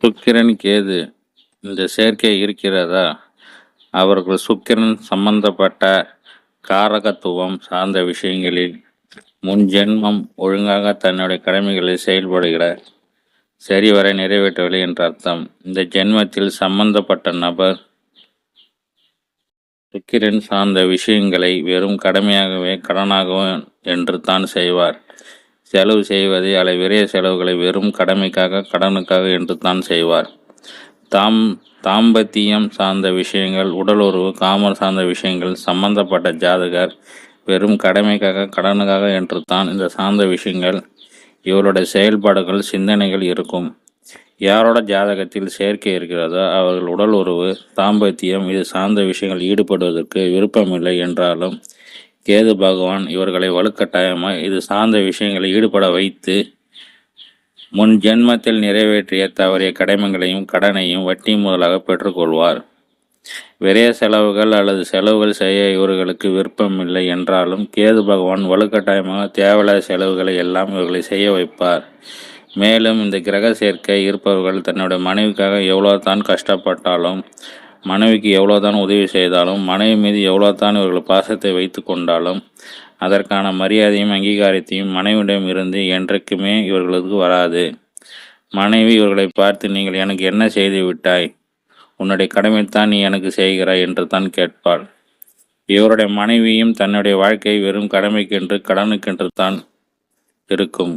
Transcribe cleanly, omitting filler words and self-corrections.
சுக்கிரன் கேது இந்த சேர்க்கை இருக்கிறதா? அவர்கள் சுக்கிரன் சம்பந்தப்பட்ட காரகத்துவம் சார்ந்த விஷயங்களில் முன் ஜென்மம் ஒழுங்காக தன்னுடைய கடமைகளை செயல்படுகிற சரிவரை நிறைவேற்றவில்லை என்ற அர்த்தம். இந்த ஜென்மத்தில் சம்பந்தப்பட்ட நபர் சுக்கிரன் சார்ந்த விஷயங்களை வெறும் கடமையாகவே கடனாகவும் என்று தான் செய்வார். செலவு செய்வதை விரைய செலவுகளை வெறும் கடமைக்காக கடனுக்காக என்று தான் செய்வார். தாம்பத்தியம் சார்ந்த விஷயங்கள், உடலுறவு, காமம் சார்ந்த விஷயங்கள் சம்பந்தப்பட்ட ஜாதகர் வெறும் கடமைக்காக கடனுக்காக என்று தான் இந்த சார்ந்த விஷயங்கள் இவருடைய செயல்பாடுகள் சிந்தனைகள் இருக்கும். யாரோட ஜாதகத்தில் சேர்க்கை இருக்கிறதோ அவர்கள் உடல் உறவு, தாம்பத்தியம் இது சார்ந்த விஷயங்கள் ஈடுபடுவதற்கு விருப்பமில்லை என்றாலும் கேது பகவான் இவர்களை வலுக்கட்டாயமாக இது சார்ந்த விஷயங்களை ஈடுபட வைத்து முன் ஜென்மத்தில் நிறைவேற்றிய தவறிய கடமைகளையும் கடனையும் வட்டி முதலாக பெற்றுக்கொள்வார். விரைய செலவுகள் அல்லது செலவுகள் செய்ய இவர்களுக்கு விருப்பமில்லை என்றாலும் கேது பகவான் வலுக்கட்டாயமாக தேவையில்லாத செலவுகளை எல்லாம் இவர்களை செய்ய வைப்பார். மேலும் இந்த கிரக சேர்க்கை இருப்பவர்கள் தன்னுடைய மனைவிக்காக எவ்வளோ தான் கஷ்டப்பட்டாலும், மனைவிக்கு எவ்வளோ தான் உதவி செய்தாலும், மனைவி மீது எவ்வளோ தான் இவர்கள் பாசத்தை வைத்து கொண்டாலும் அதற்கான மரியாதையும் அங்கீகாரத்தையும் மனைவியிடம் இருந்து என்றைக்குமே இவர்களுக்கு வராது. மனைவி இவர்களை பார்த்து, நீங்கள் எனக்கு என்ன செய்து விட்டாய்? உன்னுடைய கடமைத்தான் நீ எனக்கு செய்கிறாய் என்று தான் கேட்பாள். இவருடைய மனைவியும் தன்னுடைய வாழ்க்கை வெறும் கடமைக்கென்று கடனுக்கென்று தான் இருக்கும்.